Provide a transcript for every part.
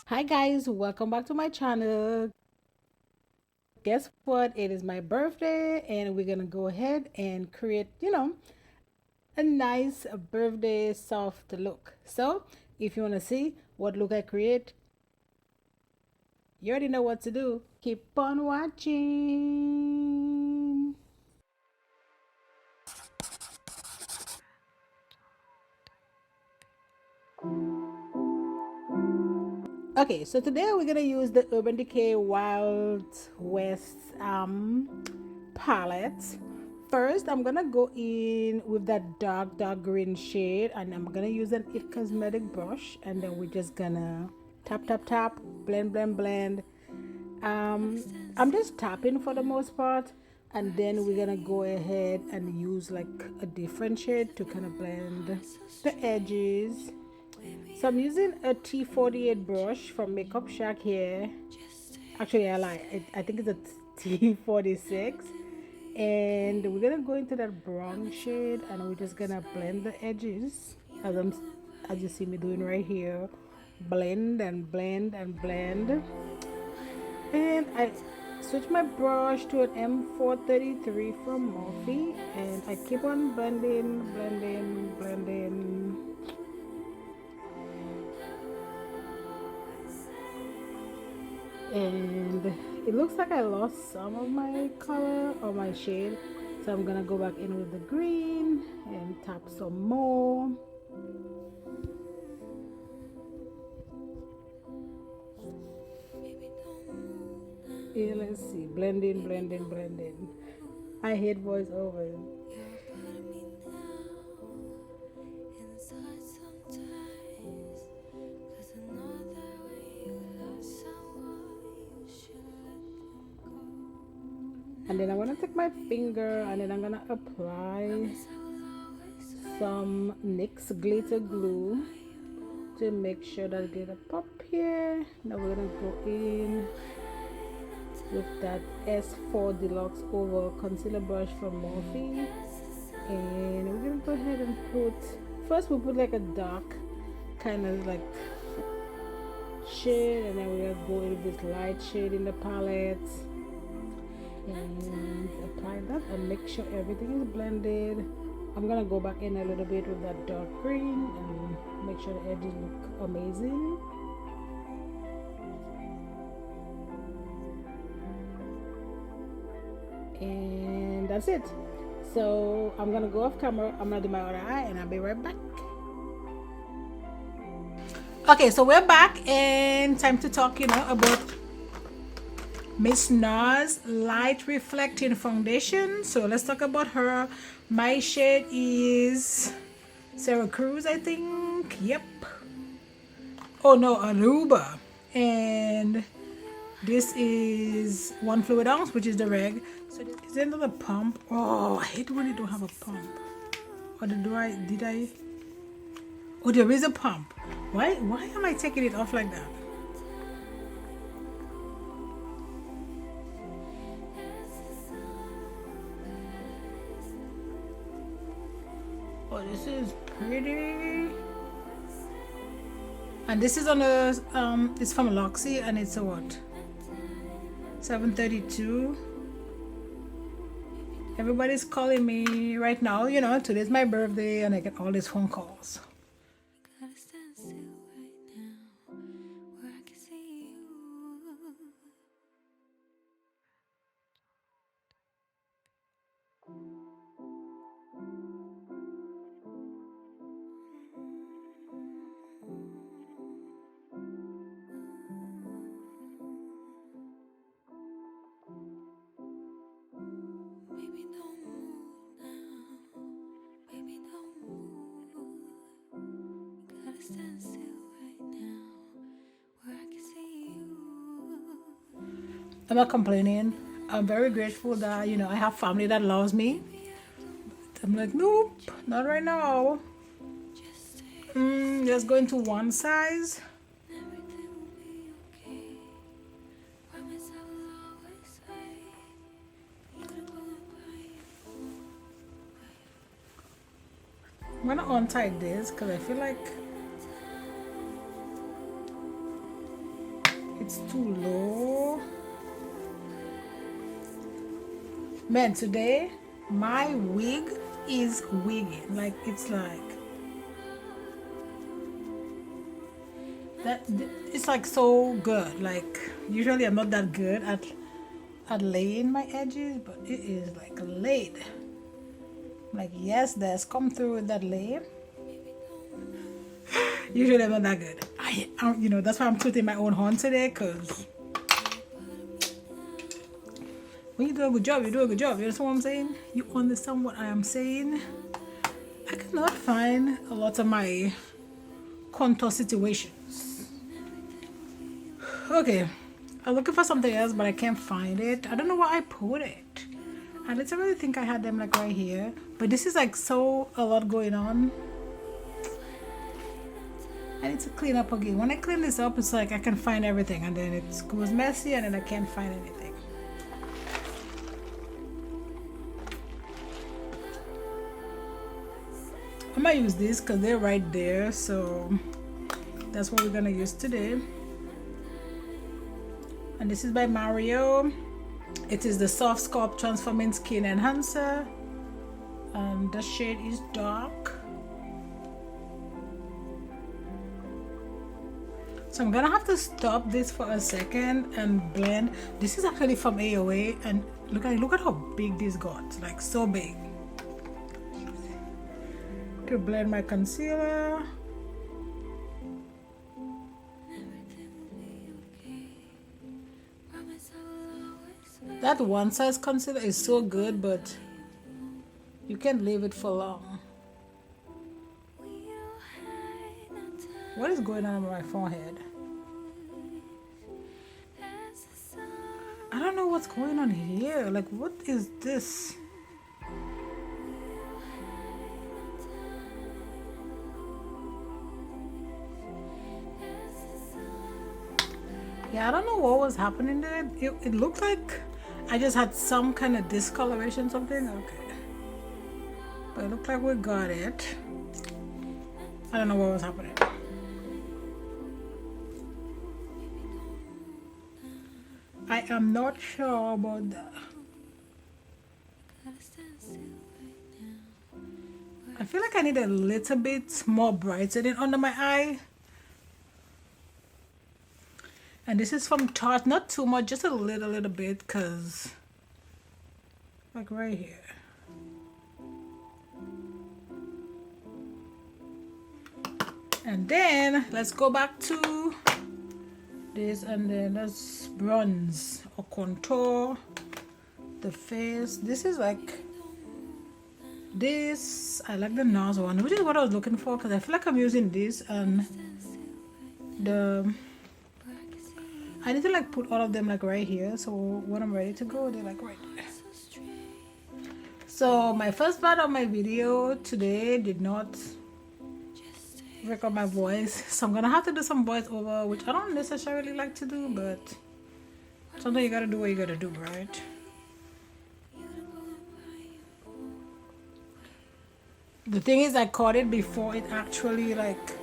Hi guys, welcome back to my channel. Guess what? It is my birthday and we're gonna go ahead and create, a nice birthday soft look. So if you wanna see what look I create, you already know what to do. Keep on watching. Okay, so today we're gonna use the Urban Decay Wild West palette. First, I'm gonna go in with that dark green shade, and I'm gonna use an It Cosmetic brush, and then we're just gonna tap, blend. Um, I'm just tapping for the most part, and then we're gonna go ahead and use like a different shade to kind of blend the edges. So I'm using a T48 brush from Makeup Shack here. Actually, I lie. I think it's a T46. And we're gonna go into that brown shade, and we're just gonna blend the edges as you see me doing right here. Blend and blend and blend. And I switch my brush to an M433 from Morphe, and I keep on blending. And it looks like I lost some of my color or my shade, so I'm gonna go back in with the green and tap some more. Yeah, let's see, blending. I hate voiceovers. And then I'm gonna take my finger and then I'm gonna apply some NYX glitter glue to make sure that glitter pop here. Now we're gonna go in with that S4 Deluxe Oval Concealer Brush from Morphe, and we're gonna go ahead and first we put like a dark kind of like shade, and then we're gonna go in with this light shade in the palette and apply that and make sure everything is blended. I'm gonna go back in a little bit with that dark green and make sure the edges look amazing. And that's it. So I'm gonna go off camera, I'm gonna do my other eye, and I'll be right back. Okay, so we're back and time to talk, about Miss Nars Light Reflecting Foundation. So let's talk about her. My shade is Sarah Cruz, I think. Yep. Oh no, Aruba. And this is 1 fluid ounce, which is the reg. So is there another pump? Oh, I hate when you don't have a pump. Or did I? Oh, there is a pump. Why am I taking it off like that? Oh, this is pretty. And this is on the it's from Luxie, and it's a what? 732. Everybody's calling me right now, today's my birthday and I get all these phone calls. I'm not complaining. I'm very grateful that I have family that loves me. I'm like, nope, not right now. Just going to one size. I'm gonna untie this because I feel like too low. Man, today my wig is wigging. Like, it's like that. It's like so good. Like, usually I'm not that good at laying my edges, but it is like laid. Like, yes, there's come through with that lay. Usually I'm not that good. You know, that's why I'm tooting my own horn today, because when you do a good job, you do a good job. You understand what I'm saying? You understand what I am saying? I cannot find a lot of my contour situations. Okay, I'm looking for something else, but I can't find it. I don't know where I put it. I literally think I had them like right here, but this is like so a lot going on. I need to clean up again. When I clean this up, it's like I can find everything, and then it goes messy, and then I can't find anything. I might use these because they're right there, so that's what we're gonna use today. And this is by Mario. It is the Softsculpt Transforming Skin Enhancer, and the shade is dark. So I'm gonna have to stop this for a second and blend. This is actually from AOA, and look at how big this got, like so big. To blend my concealer. That one size concealer is so good, but you can't leave it for long. What is going on my forehead? I don't know what's going on here. Like, what is this? Yeah, I don't know what was happening there. It looked like I just had some kind of discoloration, something. Okay. But it looked like we got it. I don't know what was happening. I am not sure about that. I feel like I need a little bit more brightening under my eye. And this is from Tarte, not too much, just a little bit, because like right here. And then let's go back to this, and then let's bronze or contour the face. This is like this. I like the Nars one, which is what I was looking for, because I feel like I'm using this, and I need to like put all of them like right here, so when I'm ready to go, they're like right there. So my first part of my video today did not record my voice, so I'm gonna have to do some voice over, which I don't necessarily like to do, but sometimes you gotta do what you gotta do, right? The thing is, I caught it before it actually like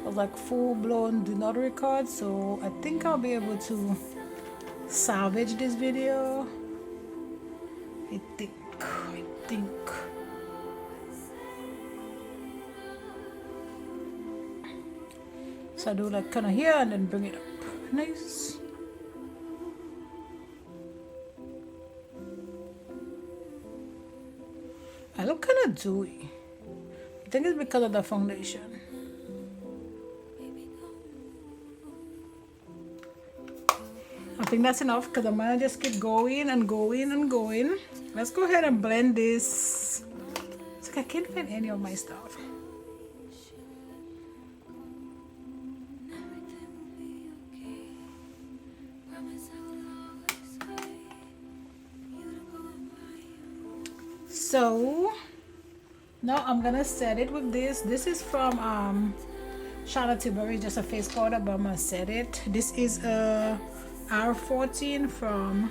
was like full-blown do not record, so I think I'll be able to salvage this video. I think so. I do like kind of here and then bring it up. Nice. I look kind of dewy. I think it's because of the foundation. I think that's enough, because I'm gonna just keep going and going and going. Let's go ahead and blend this. It's like I can't find any of my stuff. So now I'm gonna set it with this. This is from Tilbury, just a face powder, but I'm gonna set it. This is a R14 from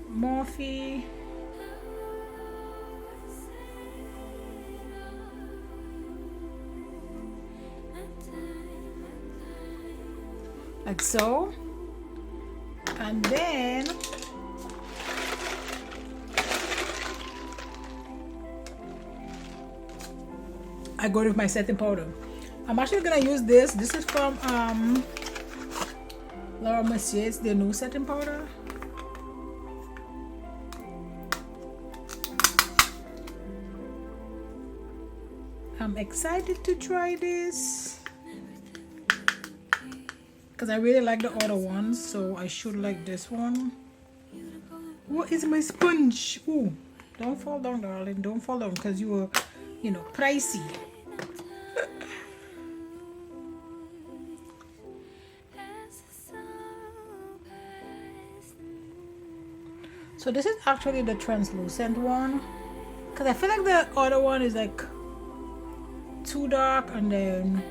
Morphe. like so. And then I go with my setting powder. I'm actually gonna use this. This is from Mercier. It's their new setting powder. I'm excited to try this because I really like the other ones, so I should like this one. What is my sponge? Ooh, don't fall down, darling. Don't fall down because you were, you know, pricey. So this is actually the translucent one because I feel like the other one is like too dark, and then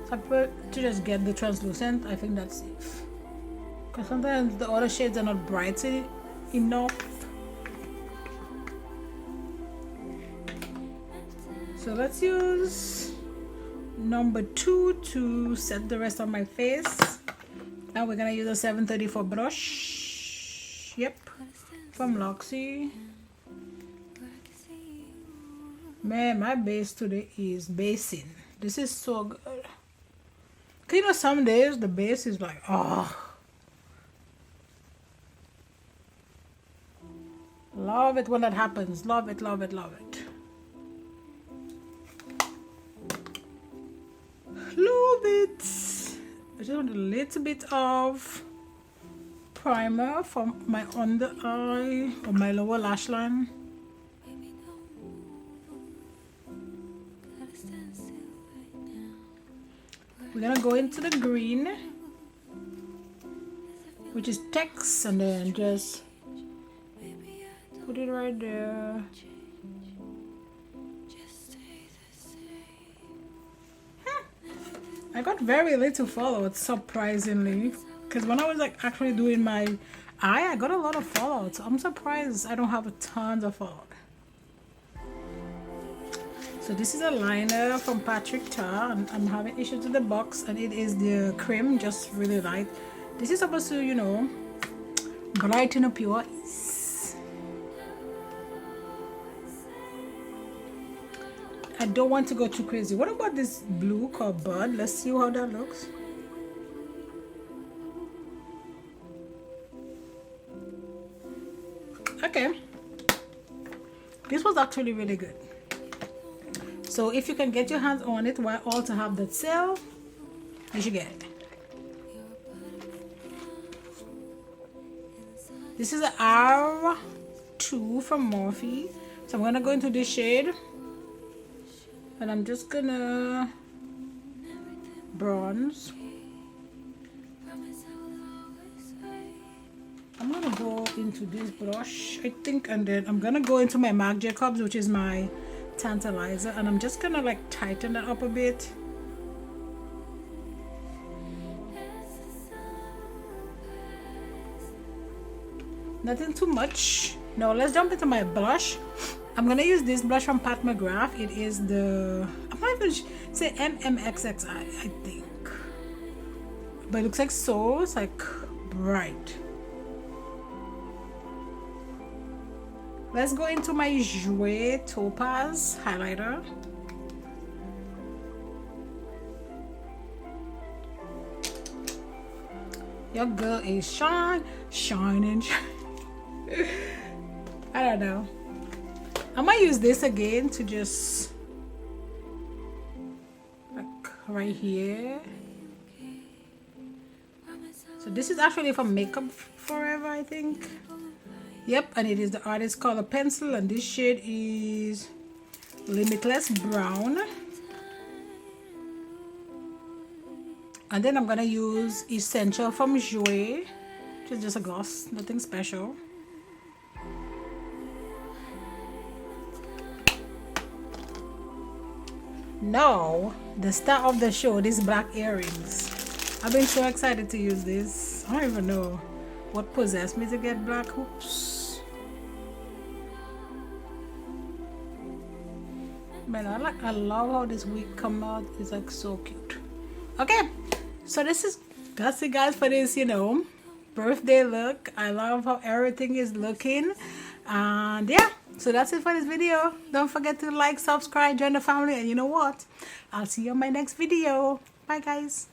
so I prefer to just get the translucent. I think that's safe because sometimes the other shades are not bright enough. So let's use number 2 to set the rest of my face. Now we're gonna use a 734 brush. Yep, from Luxie. Man, my base today is basing. This is so good. Cause you know, some days the base is like, oh, love it when that happens. Love it, love it, love it. Love it. I just want a little bit of primer from my under eye or my lower lash line. We're gonna go into the green, which is text, and then just put it right there. I got very little followers, surprisingly, because when I was like actually doing my eye, I got a lot of followers. I'm surprised I don't have tons of followers. So this is a liner from Perfector, and I'm having issues with the box, and it is the cream, just really light. This is supposed to, you know, brighten up your eyes. I don't want to go too crazy. What about this blue called Bud? Let's see how that looks. Okay, this was actually really good. So if you can get your hands on it while also have that sale, you should get it. This is an R2 from Morphe. So I'm gonna go into this shade, and I'm just gonna bronze. I'm gonna go into this brush, I think, and then I'm gonna go into my Marc Jacobs, which is my tantalizer, and I'm just gonna like tighten that up a bit. Nothing too much. Now let's jump into my blush. I'm gonna use this blush from Pat McGrath. It is the, I'm not even say MMXXI, I think, but it looks like so. It's like bright. Let's go into my Jouer Topaz highlighter. Your girl is shining. I don't know. I might use this again to just like right here. So this is actually from Makeup Forever, I think. Yep, and it is the artist color pencil, and this shade is Limitless Brown. And then I'm gonna use Essential from Jouer, which is just a gloss, nothing special. Now, the star of the show, these black earrings. I've been so excited to use this. I don't even know what possessed me to get black hoops. Man, I love how this wig come out. It's like so cute. Okay, so this is That's it, guys, for this, you know, birthday look. I love how everything is looking. And yeah, so that's it for this video. Don't forget to like, subscribe, join the family, and you know what? I'll see you on my next video. Bye, guys.